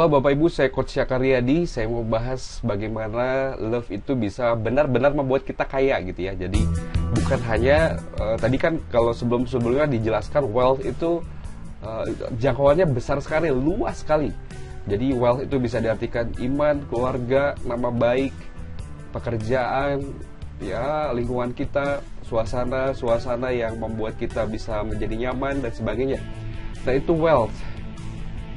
Halo Bapak Ibu, saya Coach Syakaryadi. Saya mau bahas bagaimana love itu bisa benar-benar membuat kita kaya gitu ya. Jadi bukan hanya tadi kan kalau sebelumnya dijelaskan wealth itu jangkauannya besar sekali, luas sekali. Jadi wealth itu bisa diartikan iman, keluarga, nama baik, pekerjaan, ya lingkungan kita, suasana yang membuat kita bisa menjadi nyaman dan sebagainya. Nah itu wealth,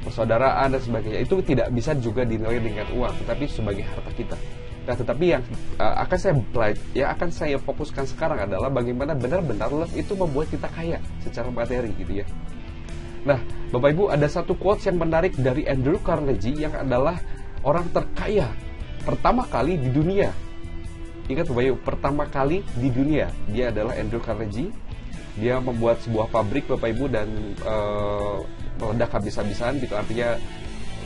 persaudaraan dan sebagainya. Itu tidak bisa juga dinilai dengan uang, tetapi sebagai harta kita. Nah, tetapi yang akan saya fokuskan sekarang adalah bagaimana benar-benar love itu membuat kita kaya secara materi gitu ya. Nah, Bapak Ibu, ada satu quotes yang menarik dari Andrew Carnegie yang adalah orang terkaya pertama kali di dunia. Ingat Bapak Ibu, pertama kali di dunia. Dia adalah Andrew Carnegie. Dia membuat sebuah pabrik Bapak Ibu dan meledak habis-habisan gitu, artinya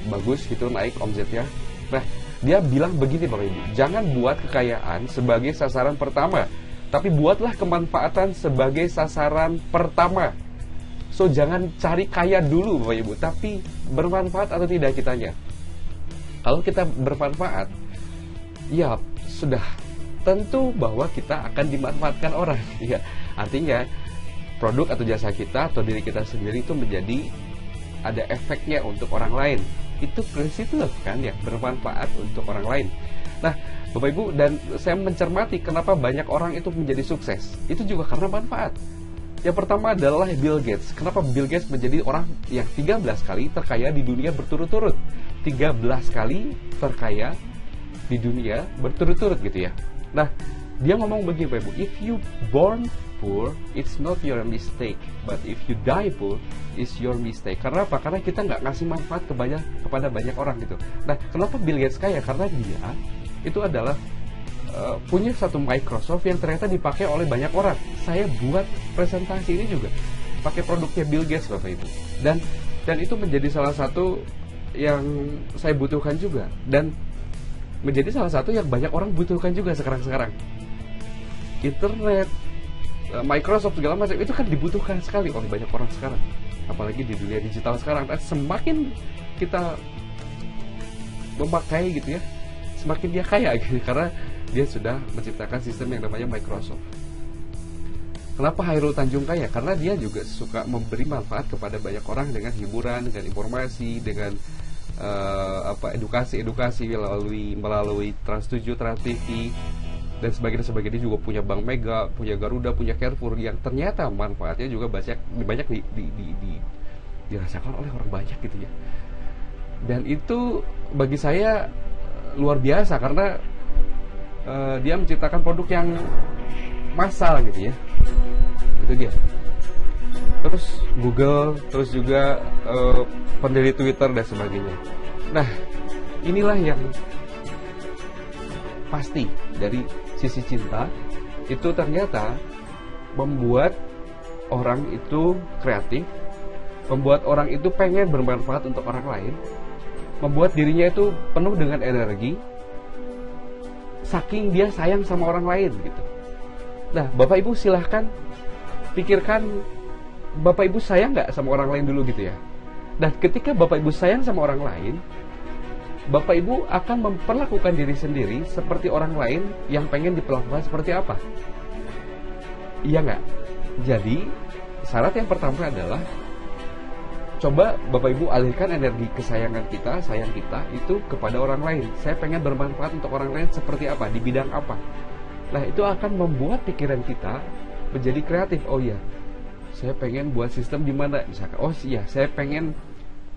bagus gitu, naik omsetnya. Nah, dia bilang begini Bapak Ibu, jangan buat kekayaan sebagai sasaran pertama, tapi buatlah kemanfaatan sebagai sasaran pertama. So, jangan cari kaya dulu Bapak Ibu, tapi bermanfaat atau tidak kitanya. Kalau kita bermanfaat, ya sudah tentu bahwa kita akan dimanfaatkan orang ya. Artinya produk atau jasa kita atau diri kita sendiri itu menjadi ada efeknya untuk orang lain. Itu prinsip love kan, ya, bermanfaat untuk orang lain. Nah, Bapak Ibu, dan saya mencermati kenapa banyak orang itu menjadi sukses. Itu juga karena manfaat. Yang pertama adalah Bill Gates. Kenapa Bill Gates menjadi orang yang 13 kali terkaya di dunia berturut-turut? 13 kali terkaya di dunia berturut-turut gitu ya. Nah, dia ngomong begini Bapak Ibu, if you born poor, it's not your mistake, but if you die poor, it's your mistake. Karena apa? Karena kita nggak ngasih manfaat kepada banyak orang gitu. Nah, kenapa Bill Gates kaya? Karena dia itu adalah punya satu Microsoft yang ternyata dipakai oleh banyak orang. Saya buat presentasi ini juga pakai produknya Bill Gates Bapak Ibu. Dan itu menjadi salah satu yang saya butuhkan juga, dan menjadi salah satu yang banyak orang butuhkan juga sekarang. Internet, Microsoft segala macam itu kan dibutuhkan sekali oleh banyak orang sekarang, apalagi di dunia digital sekarang. Dan semakin kita memakai gitu ya, semakin dia kaya gitu, karena dia sudah menciptakan sistem yang namanya Microsoft. Kenapa Hairul Tanjung kaya? Karena dia juga suka memberi manfaat kepada banyak orang dengan hiburan, dengan informasi, dengan edukasi melalui Trans 7, Trans TV dan sebagainya. Dia juga punya Bank Mega, punya Garuda, punya Carrefour yang ternyata manfaatnya juga banyak dirasakan oleh orang banyak gitu ya. Dan itu bagi saya luar biasa karena dia menciptakan produk yang massal gitu ya. Itu dia. Terus Google, terus juga pendiri Twitter dan sebagainya. Nah, inilah yang pasti dari sisi cinta itu ternyata membuat orang itu kreatif, membuat orang itu pengen bermanfaat untuk orang lain, membuat dirinya itu penuh dengan energi, saking dia sayang sama orang lain gitu. Nah, Bapak Ibu silahkan pikirkan, Bapak Ibu sayang nggak sama orang lain dulu gitu ya. Dan ketika Bapak Ibu sayang sama orang lain, Bapak Ibu akan memperlakukan diri sendiri seperti orang lain yang pengen diperlakukan seperti apa. Iya nggak? Jadi syarat yang pertama adalah coba Bapak Ibu alihkan energi kesayangan kita, sayang kita itu kepada orang lain. Saya pengen bermanfaat untuk orang lain seperti apa, di bidang apa. Nah, itu akan membuat pikiran kita menjadi kreatif. Oh iya, saya pengen buat sistem di mana, misalkan, oh iya, saya pengen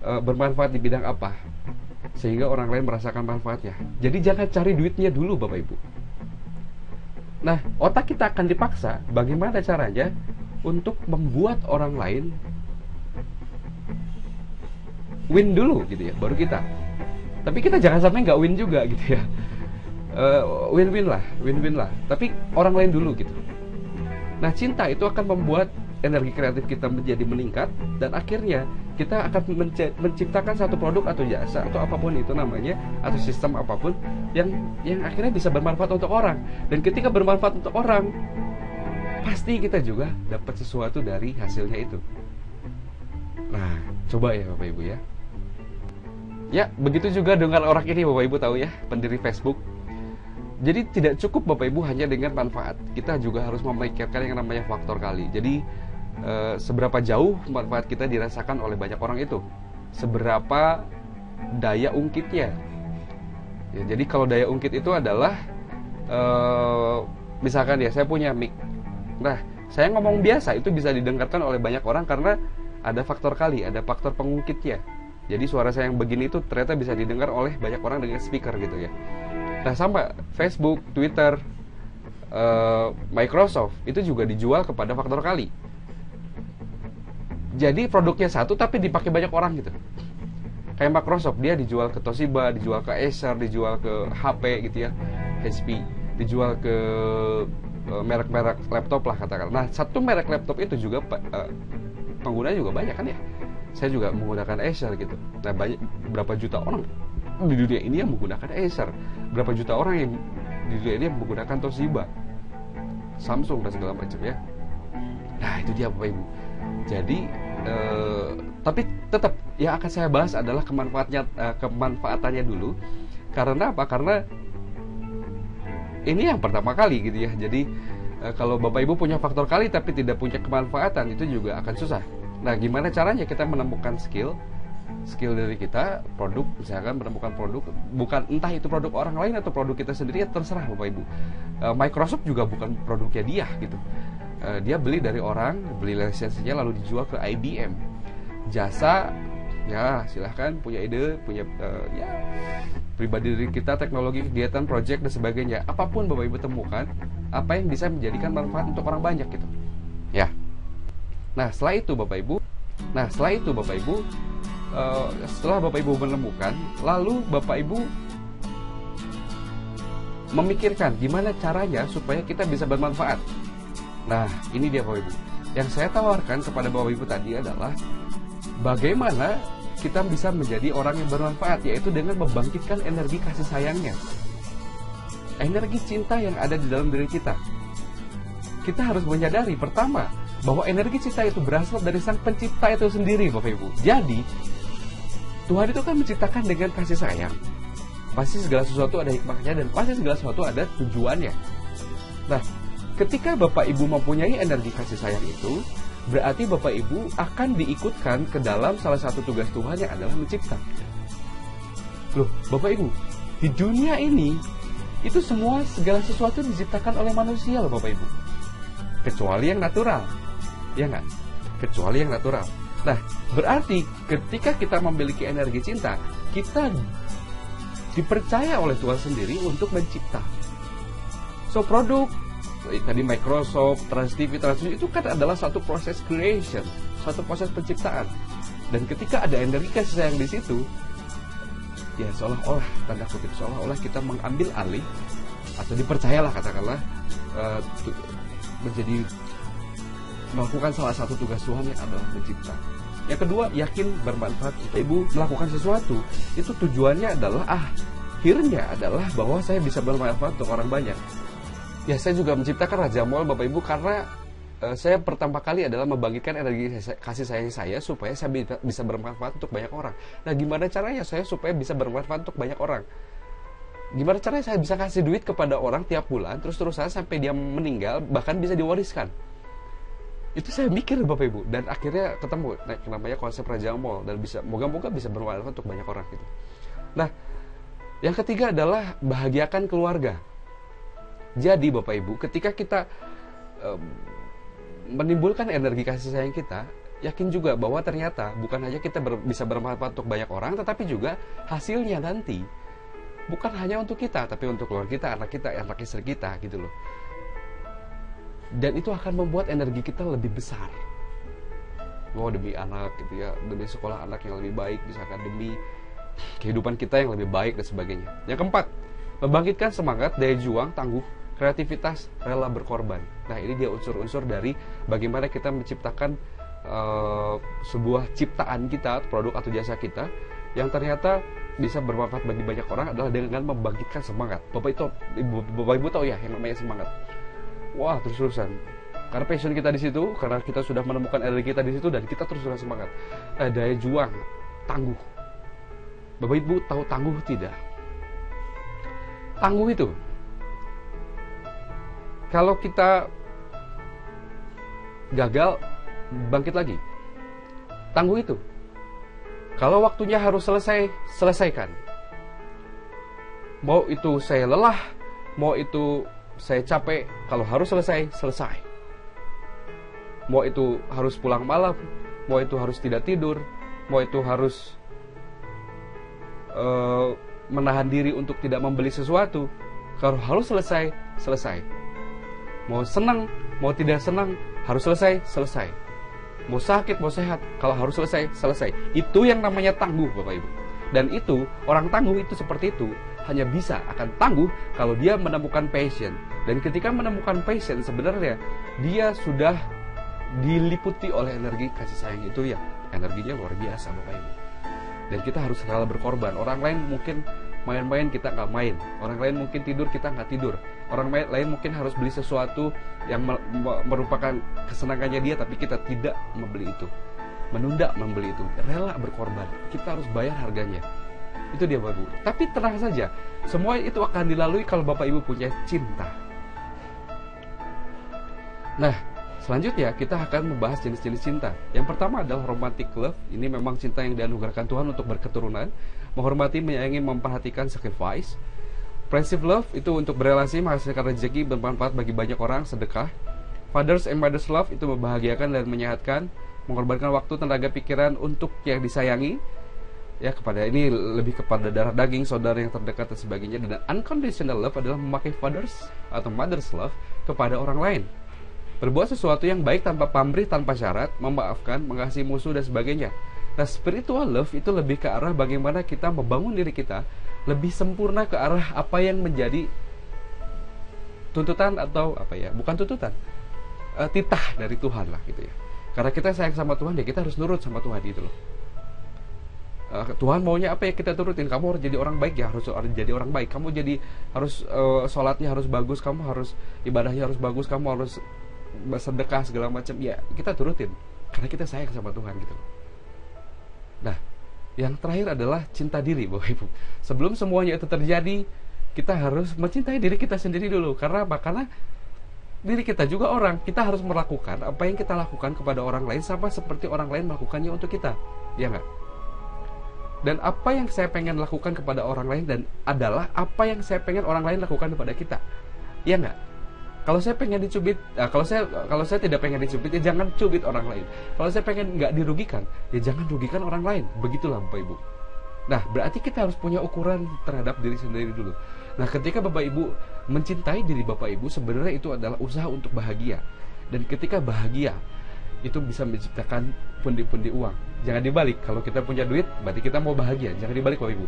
bermanfaat di bidang apa, sehingga orang lain merasakan manfaatnya. Jadi jangan cari duitnya dulu Bapak Ibu. Nah, otak kita akan dipaksa bagaimana caranya untuk membuat orang lain win dulu gitu ya, baru kita. Tapi kita jangan sampai nggak win juga gitu ya. Win-win lah. Tapi orang lain dulu gitu. Nah, cinta itu akan membuat energi kreatif kita menjadi meningkat, dan akhirnya kita akan menciptakan satu produk atau jasa atau apapun itu namanya, atau sistem apapun yang akhirnya bisa bermanfaat untuk orang. Dan ketika bermanfaat untuk orang, pasti kita juga dapat sesuatu dari hasilnya itu. Nah, coba ya Bapak Ibu ya. Ya, begitu juga dengan orang ini, Bapak Ibu tahu ya, pendiri Facebook. Jadi tidak cukup Bapak Ibu hanya dengan manfaat. Kita juga harus memikirkan yang namanya faktor kali. Jadi seberapa jauh manfaat kita dirasakan oleh banyak orang itu, seberapa daya ungkitnya. Ya, jadi kalau daya ungkit itu adalah misalkan ya, saya punya mic. Nah, saya ngomong biasa itu bisa didengarkan oleh banyak orang karena ada faktor kali, ada faktor pengungkitnya. Jadi suara saya yang begini itu ternyata bisa didengar oleh banyak orang dengan speaker gitu ya. Nah, sama Facebook, Twitter, Microsoft itu juga dijual kepada faktor kali. Jadi produknya satu tapi dipakai banyak orang gitu. Kayak Microsoft, dia dijual ke Toshiba, dijual ke Acer, dijual ke HP gitu ya, HP, dijual ke merek-merek laptop lah katakan. Nah, satu merek laptop itu juga pengguna juga banyak kan ya. Saya juga menggunakan Acer gitu. Nah, berapa juta orang di dunia ini yang menggunakan Acer, berapa juta orang yang di dunia ini yang menggunakan Toshiba, Samsung dan segala macam ya. Nah, itu dia Bapak Ibu. Jadi tapi tetap yang akan saya bahas adalah kemanfaatannya dulu. Karena apa? Karena ini yang pertama kali gitu ya. Jadi kalau Bapak Ibu punya faktor kali tapi tidak punya kemanfaatan, itu juga akan susah. Nah, gimana caranya kita menemukan skill dari kita, produk, misalkan menemukan produk, bukan entah itu produk orang lain atau produk kita sendiri, ya terserah Bapak Ibu. Microsoft juga bukan produknya dia gitu. Dia beli dari orang, beli lisensinya lalu dijual ke IBM. Jasa, ya silahkan punya ide, punya ya pribadi diri kita, teknologi, kegiatan, project dan sebagainya. Apapun Bapak Ibu temukan, apa yang bisa menjadikan manfaat untuk orang banyak gitu. Ya. Nah, setelah itu Bapak Ibu, setelah Bapak Ibu menemukan, lalu Bapak Ibu memikirkan gimana caranya supaya kita bisa bermanfaat. Nah, ini dia Bapak Ibu. Yang saya tawarkan kepada Bapak Ibu tadi adalah bagaimana kita bisa menjadi orang yang bermanfaat, yaitu dengan membangkitkan energi kasih sayangnya, energi cinta yang ada di dalam diri kita. Kita harus menyadari pertama bahwa energi cinta itu berasal dari Sang Pencipta itu sendiri Bapak Ibu. Jadi Tuhan itu kan menciptakan dengan kasih sayang. Pasti segala sesuatu ada hikmahnya dan pasti segala sesuatu ada tujuannya. Nah, ketika Bapak Ibu mempunyai energi kasih sayang itu, berarti Bapak Ibu akan diikutkan ke dalam salah satu tugas Tuhan yang adalah mencipta. Loh, Bapak Ibu, di dunia ini itu segala sesuatu diciptakan oleh manusia loh Bapak Ibu. Kecuali yang natural. Ya nggak? Kecuali yang natural. Nah, berarti ketika kita memiliki energi cinta, kita dipercaya oleh Tuhan sendiri untuk mencipta. So, produk tadi Microsoft, Trans TV itu kan adalah satu proses creation, satu proses penciptaan. Dan ketika ada energi kasih sayang di situ, ya seolah-olah, tanda kutip, seolah-olah kita mengambil alih atau dipercayalah katakanlah menjadi melakukan salah satu tugas Tuhan yang adalah mencipta. Yang kedua, yakin bermanfaat. Ibu melakukan sesuatu itu tujuannya adalah akhirnya adalah bahwa saya bisa bermanfaat untuk orang banyak. Ya, saya juga menciptakan Raja Mall Bapak Ibu karena saya pertama kali adalah membangkitkan energi kasih sayang saya supaya saya bisa bermanfaat untuk banyak orang. Nah, gimana caranya saya supaya bisa bermanfaat untuk banyak orang? Gimana caranya saya bisa kasih duit kepada orang tiap bulan terus-terusan sampai dia meninggal, bahkan bisa diwariskan? Itu saya mikir Bapak Ibu, dan akhirnya ketemu namanya konsep Raja Mall, dan moga-moga bisa bermanfaat untuk banyak orang gitu. Nah, yang ketiga adalah bahagiakan keluarga. Jadi Bapak Ibu, ketika kita menimbulkan energi kasih sayang kita, yakin juga bahwa ternyata bukan hanya kita bisa bermanfaat untuk banyak orang, tetapi juga hasilnya nanti bukan hanya untuk kita, tapi untuk keluarga kita, anak istri kita gitu loh. Dan itu akan membuat energi kita lebih besar. Demi anak gitu ya, demi sekolah anak yang lebih baik, misalkan demi kehidupan kita yang lebih baik dan sebagainya. Yang keempat, membangkitkan semangat, daya juang, tangguh, kreativitas, rela berkorban. Nah, ini dia unsur-unsur dari bagaimana kita menciptakan sebuah ciptaan kita, produk atau jasa kita yang ternyata bisa bermanfaat bagi banyak orang adalah dengan membangkitkan semangat. Bapak Ibu tahu ya yang namanya semangat. Wah, terus-terusan. Karena passion kita di situ, karena kita sudah menemukan energi kita di situ dan kita terus-terusan semangat. Daya juang, tangguh. Bapak Ibu tahu tangguh tidak? Tangguh itu, kalau kita gagal, bangkit lagi. Tangguh itu, kalau waktunya harus selesai, selesaikan. Mau itu saya lelah, mau itu saya capek, kalau harus selesai, selesai. Mau itu harus pulang malam, mau itu harus tidak tidur, mau itu harus menahan diri untuk tidak membeli sesuatu, kalau harus selesai, selesai. Mau senang, mau tidak senang, harus selesai, selesai. Mau sakit, mau sehat, kalau harus selesai, selesai. Itu yang namanya tangguh, Bapak Ibu. Dan itu, orang tangguh itu seperti itu, hanya bisa akan tangguh kalau dia menemukan passion. Dan ketika menemukan passion, sebenarnya dia sudah diliputi oleh energi kasih sayang itu, ya energinya luar biasa, Bapak Ibu. Dan kita harus rela berkorban. Orang lain mungkin main-main, kita nggak main. Orang lain mungkin tidur, kita nggak tidur. Orang lain mungkin harus beli sesuatu yang merupakan kesenangannya dia, tapi kita tidak membeli itu, menunda membeli itu, rela berkorban. Kita harus bayar harganya. Itu dia, Bapak Ibu. Tapi tenang saja, semua itu akan dilalui kalau Bapak Ibu punya cinta. Nah, selanjutnya kita akan membahas jenis-jenis cinta. Yang pertama adalah romantic love. Ini memang cinta yang dianugerahkan Tuhan untuk berketurunan, menghormati, menyayangi, memperhatikan, sacrifice. Friendship love itu untuk berelasi, menghasilkan rezeki, bermanfaat bagi banyak orang, sedekah. Fathers and mothers love itu membahagiakan dan menyehatkan, mengorbankan waktu, tenaga, pikiran untuk yang disayangi. Ya, kepada ini lebih kepada darah daging, saudara yang terdekat dan sebagainya. Dan unconditional love adalah memakai fathers atau mothers love kepada orang lain. Berbuat sesuatu yang baik tanpa pamrih, tanpa syarat, memaafkan, mengasihi musuh dan sebagainya. Nah, spiritual love itu lebih ke arah bagaimana kita membangun diri kita lebih sempurna ke arah apa yang menjadi tuntutan atau apa ya, bukan tuntutan, titah dari Tuhan lah gitu ya. Karena kita sayang sama Tuhan, ya kita harus nurut sama Tuhan gitu loh. Tuhan maunya apa ya kita turutin. Kamu harus jadi orang baik, ya harus jadi orang baik. Kamu jadi harus sholatnya harus bagus, kamu harus ibadahnya harus bagus, kamu harus bersedekah segala macam. Ya kita turutin karena kita sayang sama Tuhan gitu. Nah, yang terakhir adalah cinta diri, Bapak Ibu. Sebelum semuanya itu terjadi, kita harus mencintai diri kita sendiri dulu. Karena apa? Karena diri kita juga orang. Kita harus melakukan apa yang kita lakukan kepada orang lain sama seperti orang lain melakukannya untuk kita. Ya nggak? Dan apa yang saya pengen lakukan kepada orang lain dan adalah apa yang saya pengen orang lain lakukan kepada kita. Ya nggak? Kalau saya pengen dicubit, kalau saya tidak pengen dicubit, ya jangan cubit orang lain. Kalau saya pengen nggak dirugikan, ya jangan rugikan orang lain. Begitulah, Bapak Ibu. Nah, berarti kita harus punya ukuran terhadap diri sendiri dulu. Nah, ketika Bapak Ibu mencintai diri Bapak Ibu, sebenarnya itu adalah usaha untuk bahagia. Dan ketika bahagia, itu bisa menciptakan pundi-pundi uang. Jangan dibalik, kalau kita punya duit, berarti kita mau bahagia. Jangan dibalik, Bapak Ibu.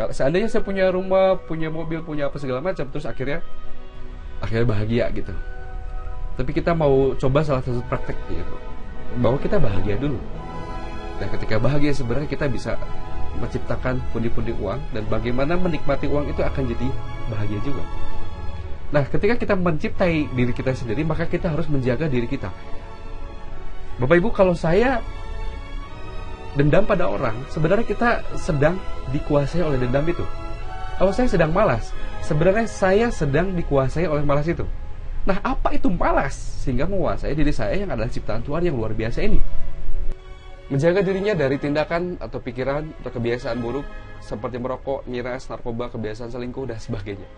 Kalau seandainya saya punya rumah, punya mobil, punya apa segala macam, terus akhirnya bahagia gitu. Tapi kita mau coba salah satu praktek gitu, bahwa kita bahagia dulu. Dan ketika bahagia sebenarnya kita bisa menciptakan pundi-pundi uang, dan bagaimana menikmati uang itu akan jadi bahagia juga. Nah, ketika kita mencintai diri kita sendiri, maka kita harus menjaga diri kita. Bapak Ibu, kalau saya dendam pada orang, sebenarnya kita sedang dikuasai oleh dendam itu. Kalau saya sedang malas, sebenarnya saya sedang dikuasai oleh malas itu. Nah, apa itu malas? Sehingga menguasai diri saya yang adalah ciptaan Tuhan yang luar biasa ini. Menjaga dirinya dari tindakan atau pikiran atau kebiasaan buruk seperti merokok, miras, narkoba, kebiasaan selingkuh dan sebagainya.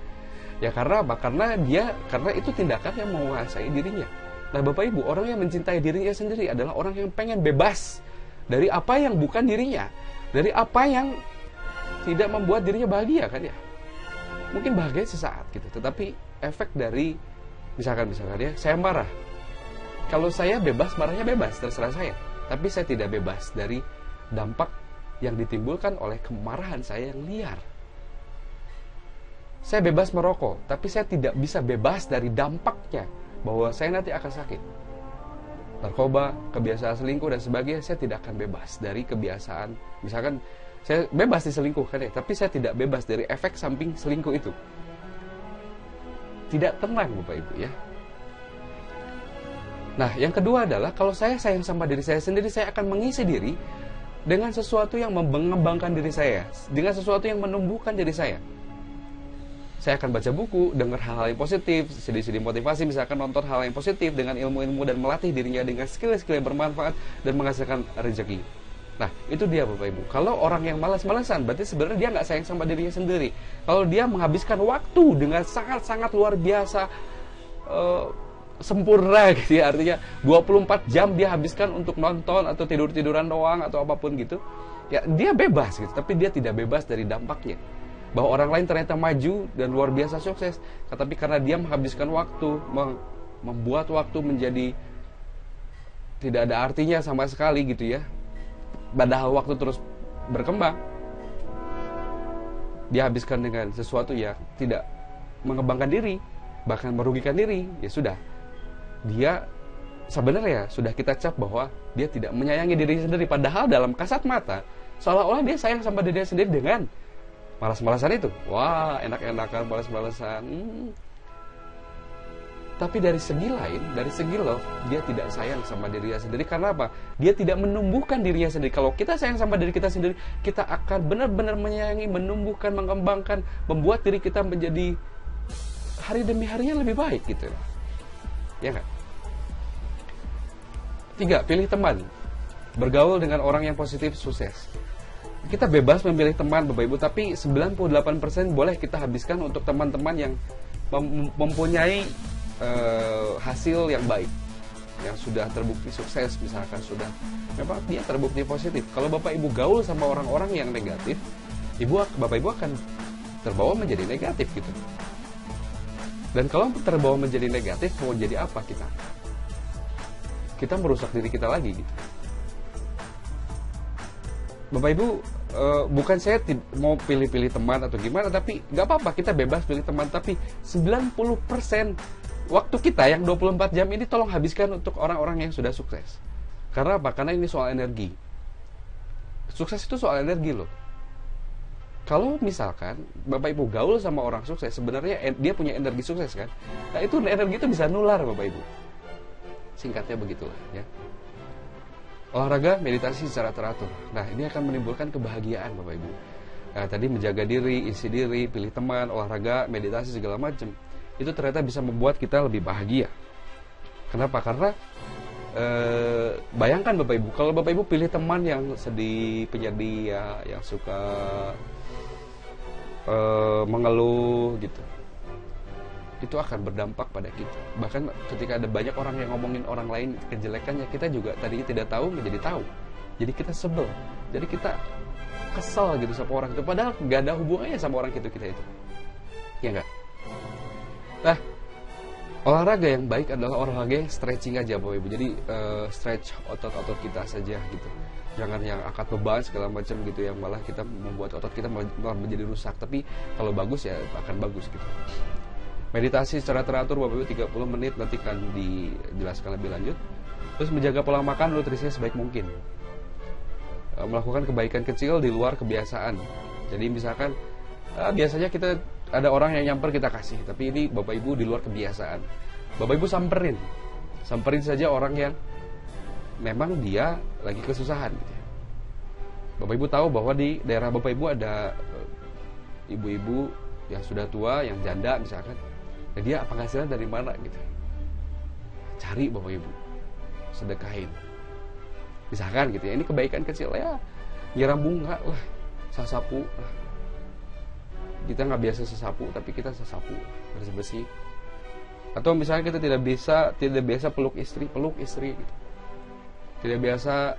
Ya karena apa? Karena itu tindakan yang menguasai dirinya. Nah, Bapak Ibu, orang yang mencintai dirinya sendiri adalah orang yang pengen bebas dari apa yang bukan dirinya, dari apa yang tidak membuat dirinya bahagia kan ya. Mungkin bahagia sesaat gitu, tetapi efek dari misalkan ya, saya marah. Kalau saya bebas, marahnya bebas, terserah saya. Tapi saya tidak bebas dari dampak yang ditimbulkan oleh kemarahan saya yang liar. Saya bebas merokok, tapi saya tidak bisa bebas dari dampaknya bahwa saya nanti akan sakit. Narkoba, kebiasaan selingkuh dan sebagainya, saya tidak akan bebas dari kebiasaan. Misalkan saya bebas diselingkuh kan ya, tapi saya tidak bebas dari efek samping selingkuh itu. Tidak tenang, Bapak Ibu ya. Nah, yang kedua adalah kalau saya sayang sama diri saya sendiri, saya akan mengisi diri dengan sesuatu yang mengembangkan diri saya, dengan sesuatu yang menumbuhkan diri saya. Saya akan baca buku, dengar hal-hal yang positif, CD-CD motivasi, misalkan nonton hal yang positif dengan ilmu-ilmu dan melatih dirinya dengan skill-skill yang bermanfaat dan menghasilkan rezeki. Nah, itu dia Bapak Ibu. Kalau orang yang malas-malasan, berarti sebenarnya dia nggak sayang sama dirinya sendiri. Kalau dia menghabiskan waktu dengan sangat-sangat luar biasa, sempurna gitu ya, artinya 24 jam dia habiskan untuk nonton atau tidur-tiduran doang atau apapun gitu, ya dia bebas gitu, tapi dia tidak bebas dari dampaknya. Bahwa orang lain ternyata maju dan luar biasa sukses, tetapi karena dia menghabiskan waktu, membuat waktu menjadi tidak ada artinya sama sekali gitu ya. Padahal waktu terus berkembang, dia habiskan dengan sesuatu yang tidak mengembangkan diri, bahkan merugikan diri. Ya sudah, dia sebenarnya sudah kita cap bahwa dia tidak menyayangi diri sendiri. Padahal dalam kasat mata seolah-olah dia sayang sama dirinya sendiri dengan malas-malasan itu. Wah, enak-enakan malas-malasan. Tapi dari segi lain, dari segi love, dia tidak sayang sama dirinya sendiri. Karena apa? Dia tidak menumbuhkan dirinya sendiri. Kalau kita sayang sama diri kita sendiri, kita akan benar-benar menyayangi, menumbuhkan, mengembangkan, membuat diri kita menjadi hari demi harinya lebih baik gitu. Ya kan? 3, pilih teman. Bergaul dengan orang yang positif, sukses. Kita bebas memilih teman Bapak Ibu, tapi 98% boleh kita habiskan untuk teman-teman yang mempunyai hasil yang baik, yang sudah terbukti sukses, misalkan sudah memang dia terbukti positif. Kalau Bapak Ibu gaul sama orang-orang yang negatif, Bapak Ibu akan terbawa menjadi negatif gitu. Dan kalau terbawa menjadi negatif, mau jadi apa kita? Kita merusak diri kita lagi gitu. Bapak Ibu, bukan saya mau pilih-pilih teman atau gimana, tapi nggak apa-apa, kita bebas pilih teman. Tapi 90% waktu kita yang 24 jam ini tolong habiskan untuk orang-orang yang sudah sukses. Karena apa? Karena ini soal energi. Sukses itu soal energi loh. Kalau misalkan Bapak Ibu gaul sama orang sukses, sebenarnya dia punya energi sukses kan? Nah itu energi itu bisa nular Bapak Ibu. Singkatnya begitulah ya. Olahraga, meditasi secara teratur. Nah, ini akan menimbulkan kebahagiaan Bapak Ibu. Nah, tadi menjaga diri, isi diri, pilih teman, olahraga, meditasi segala macam. Itu ternyata bisa membuat kita lebih bahagia. Kenapa? Karena bayangkan Bapak Ibu, kalau Bapak Ibu pilih teman yang sedih, penyedih, yang suka mengeluh gitu, itu akan berdampak pada kita. Bahkan ketika ada banyak orang yang ngomongin orang lain kejelekannya, kita juga tadinya tidak tahu menjadi tahu. Jadi kita sebel, jadi kita kesal gitu sama orang itu, padahal nggak ada hubungannya sama orang kita itu. Ya enggak? Nah, olahraga yang baik adalah olahraga yang stretching aja Bapak Ibu. Jadi stretch otot-otot kita saja gitu. Jangan yang angkat beban segala macam gitu, yang malah kita membuat otot kita malah menjadi rusak. Tapi kalau bagus ya akan bagus gitu. Meditasi secara teratur Bapak Ibu 30 menit, nanti akan dijelaskan lebih lanjut. Terus menjaga pola makan, nutrisinya sebaik mungkin. Melakukan kebaikan kecil di luar kebiasaan. Jadi misalkan biasanya kita ada orang yang nyamper kita kasih, tapi ini Bapak Ibu di luar kebiasaan. Bapak Ibu samperin saja orang yang memang dia lagi kesusahan gitu. Bapak Ibu tahu bahwa di daerah Bapak Ibu ada ibu-ibu yang sudah tua, yang janda misalkan. Ya dia penghasilan dari mana gitu. Cari Bapak Ibu, sedekahin. Misalkan gitu ya, ini kebaikan kecil ya. Nyiram bunga lah, sasapu lah. Kita nggak biasa sesapu, tapi kita sesapu, bersih-bersih. Atau misalnya kita tidak biasa peluk istri gitu. Tidak biasa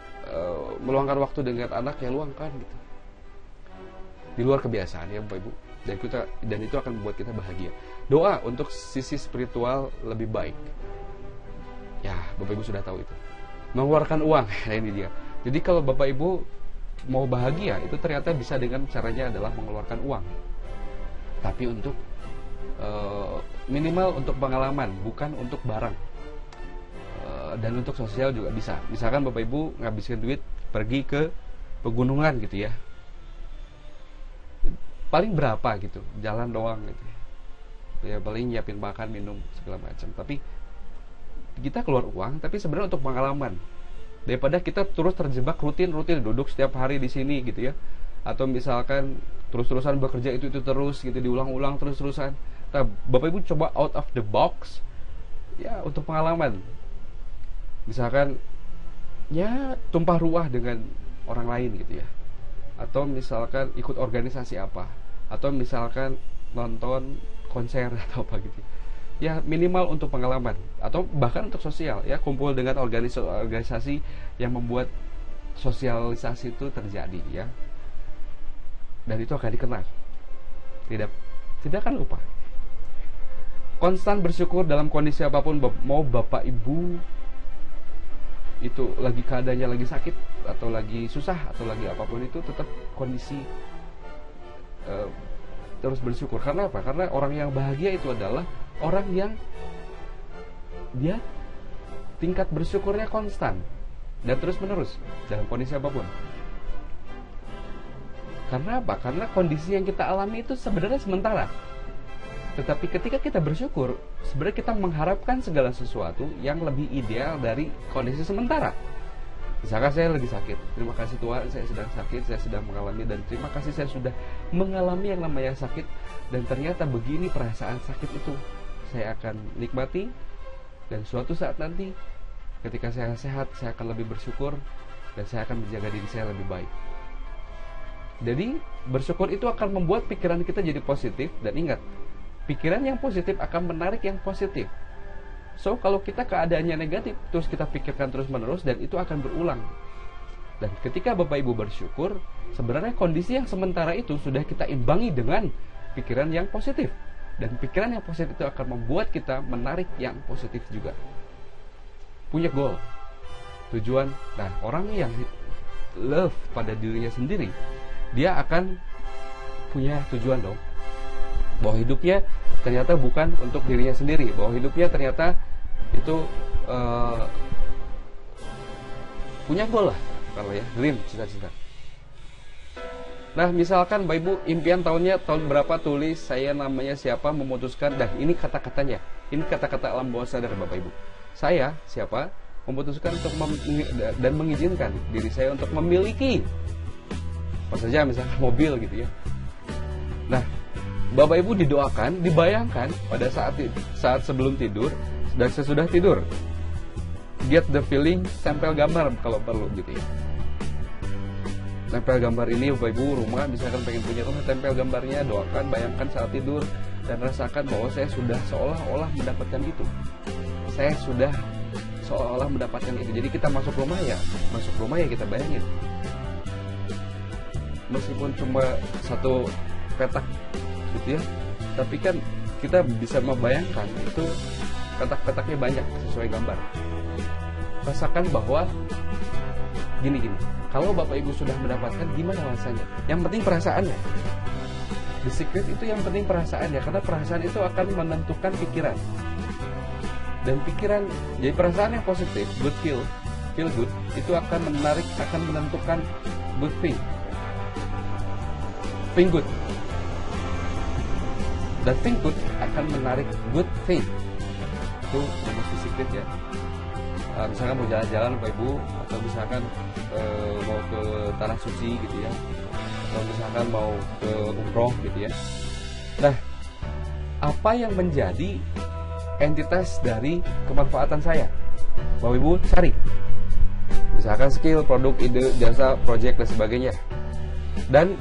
meluangkan waktu dengan anak, ya luangkan gitu. Di luar kebiasaan ya Bapak Ibu. Dan itu akan membuat kita bahagia. Doa untuk sisi spiritual lebih baik. Ya, Bapak Ibu sudah tahu itu. Mengeluarkan uang, nah ini dia. Jadi kalau Bapak Ibu mau bahagia, itu ternyata bisa dengan caranya adalah mengeluarkan uang. Tapi untuk minimal untuk pengalaman, bukan untuk barang. Dan untuk sosial juga bisa. Misalkan Bapak Ibu ngabisin duit pergi ke pegunungan gitu ya. Paling berapa gitu, jalan doang gitu ya, paling nyiapin makan, minum segala macam. Tapi kita keluar uang, tapi sebenarnya untuk pengalaman. daripada kita terus terjebak rutin duduk setiap hari di sini gitu ya, atau misalkan terus-terusan bekerja itu terus gitu, diulang-ulang terus-terusan. Nah, Bapak Ibu coba out of the box ya untuk pengalaman. Misalkan ya tumpah ruah dengan orang lain gitu ya, atau misalkan ikut organisasi apa, atau misalkan nonton konser atau apa gitu ya, minimal untuk pengalaman, atau bahkan untuk sosial ya, kumpul dengan organisasi yang membuat sosialisasi itu terjadi ya, dan itu akan dikenal, tidak akan lupa. Konstan bersyukur dalam kondisi apapun, mau Bapak Ibu itu lagi keadaannya lagi sakit atau lagi susah atau lagi apapun itu, tetap kondisi terus bersyukur. Karena apa? Karena orang yang bahagia itu adalah orang yang dia tingkat bersyukurnya konstan dan terus menerus dalam kondisi apapun. Karena apa? Karena kondisi yang kita alami itu sebenarnya sementara. Tetapi ketika kita bersyukur, sebenarnya kita mengharapkan segala sesuatu yang lebih ideal dari kondisi sementara. Misalkan saya lagi sakit, terima kasih Tuhan saya sedang sakit, saya sedang mengalami, dan terima kasih saya sudah mengalami yang namanya sakit, dan ternyata begini perasaan sakit itu. Saya akan nikmati, dan suatu saat nanti ketika saya sehat, saya akan lebih bersyukur, dan saya akan menjaga diri saya lebih baik. Jadi bersyukur itu akan membuat pikiran kita jadi positif, dan ingat, pikiran yang positif akan menarik yang positif. So, kalau kita keadaannya negatif, terus kita pikirkan terus-menerus, dan itu akan berulang. Dan ketika Bapak Ibu bersyukur, sebenarnya kondisi yang sementara itu sudah kita imbangi dengan pikiran yang positif. Dan pikiran yang positif itu akan membuat kita menarik yang positif juga. Punya goal, tujuan. Nah, orang yang love pada dirinya sendiri, dia akan punya tujuan dong. Bahwa hidupnya ternyata bukan untuk dirinya sendiri, bahwa hidupnya ternyata itu punya goal lah, kalau ya, dream, cita-cita. Nah, misalkan Bapak Ibu impian tahun berapa, tulis saya namanya siapa, memutuskan, dan ini kata-katanya, ini kata-kata alam bawah sadar Bapak Ibu. Saya siapa, memutuskan untuk dan mengizinkan diri saya untuk memiliki apa saja, misalkan mobil gitu ya. Nah, Bapak Ibu didoakan, dibayangkan pada saat sebelum tidur dan sesudah tidur. Get the feeling, tempel gambar kalau perlu gitu ya. Tempel gambar ini Bapak Ibu rumah, misalkan pengen punya rumah, tempel gambarnya, doakan, bayangkan saat tidur, dan rasakan bahwa saya sudah seolah-olah mendapatkan itu. Saya sudah seolah-olah mendapatkan itu. Jadi kita masuk rumah ya kita bayangin. Meskipun cuma satu petak gitu ya, tapi kan kita bisa membayangkan itu petak-petaknya banyak sesuai gambar. Rasakan bahwa gini, kalau Bapak Ibu sudah mendapatkan, gimana rasanya? Yang penting perasaannya. The secret itu yang penting perasaannya, karena perasaan itu akan menentukan pikiran. Dan pikiran, jadi perasaan yang positif, good feel good, itu akan menentukan good think good. Dan think good akan menarik good thing. Itu rumus secret ya. Misalkan mau jalan-jalan Bapak Ibu, atau misalkan mau ke tanah suci gitu ya, atau misalkan mau ke umroh gitu ya. Nah, apa yang menjadi entitas dari kemanfaatan saya? Bapak Ibu cari, misalkan skill, produk, ide, jasa, project, dan sebagainya. Dan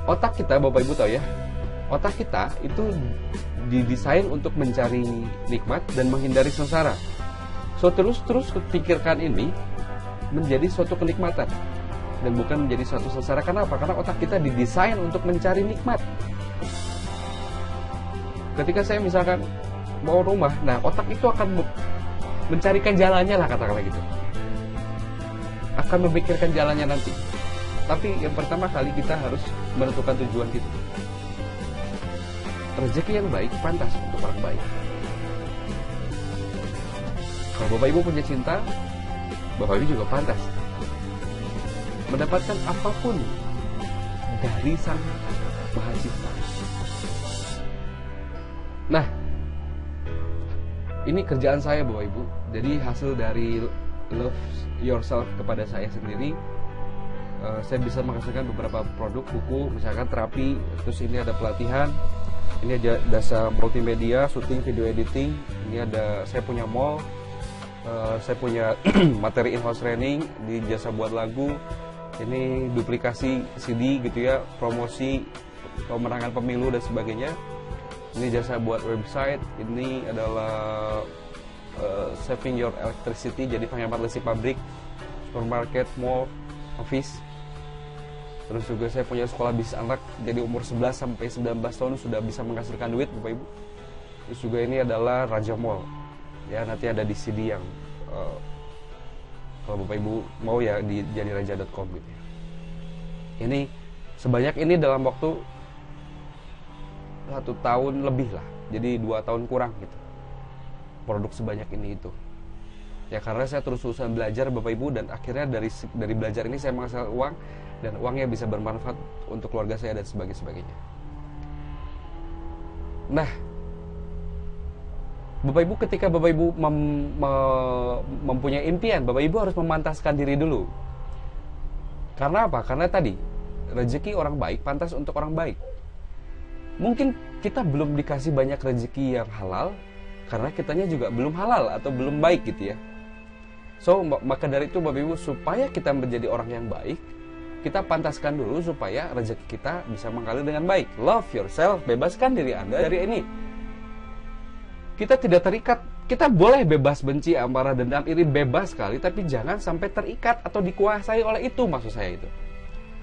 otak kita, Bapak Ibu tahu ya, otak kita itu didesain untuk mencari nikmat dan menghindari sengsara. So, terus pikirkan ini menjadi suatu kenikmatan dan bukan menjadi suatu sengsara. Kenapa? Karena otak kita didesain untuk mencari nikmat. Ketika saya misalkan mau rumah, nah otak itu akan mencarikan jalannya lah, katakanlah gitu. Akan memikirkan jalannya nanti. Tapi yang pertama kali kita harus menentukan tujuan kita. Rezeki yang baik pantas untuk orang baik. Kalau Bapak Ibu punya cinta, Bapak Ibu juga pantas mendapatkan apapun dari Sang Maha Cipta. Nah, ini kerjaan saya Bapak Ibu. Jadi hasil dari love yourself kepada saya sendiri. Saya bisa menghasilkan beberapa produk, buku, misalkan terapi, terus ini ada pelatihan, ini ada jasa multimedia, syuting, video editing, ini ada saya punya mall, saya punya materi in-house training, di jasa buat lagu, ini duplikasi CD gitu ya, promosi pemenangan pemilu dan sebagainya. Ini jasa buat website, ini adalah saving your electricity, jadi penghemat listrik pabrik, supermarket, mall, office. Terus juga saya punya sekolah bisnis anak, jadi umur 11 sampai 19 tahun sudah bisa menghasilkan duit Bapak Ibu. Terus juga ini adalah Raja Mall, ya nanti ada di CD yang kalau Bapak Ibu mau ya di jadiraja.com gitu ya. Ini sebanyak ini dalam waktu 1 tahun lebih lah, jadi 2 tahun kurang gitu, produk sebanyak ini itu ya, karena saya terus-terusan belajar Bapak Ibu, dan akhirnya dari belajar ini saya menghasilkan uang, dan uangnya bisa bermanfaat untuk keluarga saya dan sebagainya. Nah Bapak Ibu, ketika Bapak Ibu mempunyai impian, Bapak Ibu harus memantaskan diri dulu. Karena apa? Karena tadi rezeki orang baik pantas untuk orang baik. Mungkin kita belum dikasih banyak rezeki yang halal karena kitanya juga belum halal atau belum baik gitu ya. So maka dari itu Bapak Ibu, supaya kita menjadi orang yang baik, kita pantaskan dulu supaya rezeki kita bisa mengalir dengan baik. Love yourself, bebaskan diri Anda dari ini. Kita tidak terikat, kita boleh bebas benci, amarah, dendam, iri, bebas sekali, tapi jangan sampai terikat atau dikuasai oleh itu, maksud saya itu.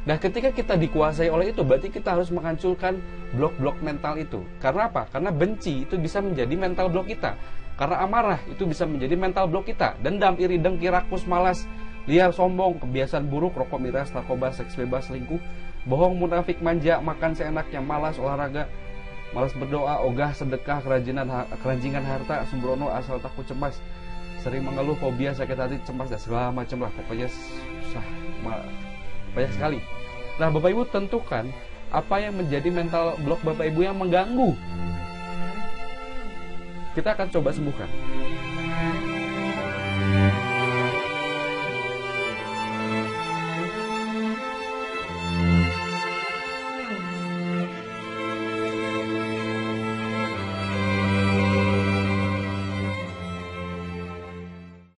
Nah ketika kita dikuasai oleh itu, berarti kita harus menghancurkan blok-blok mental itu. Karena apa? Karena benci itu bisa menjadi mental blok kita. Karena amarah itu bisa menjadi mental blok kita. Dendam, iri, dengki, rakus, malas, liar, sombong, kebiasaan buruk, rokok, miras, narkoba, seks bebas, selingkuh, bohong, munafik, manja, makan seenaknya, malas, olahraga, malas berdoa, ogah, sedekah, keranjingan harta, sembrono, asal takut, cemas, sering mengeluh, fobia, sakit hati, cemas, dan segala macam lah. Pokoknya susah, banyak sekali. Nah Bapak Ibu tentukan apa yang menjadi mental blok Bapak Ibu yang mengganggu. Kita akan coba sembuhkan.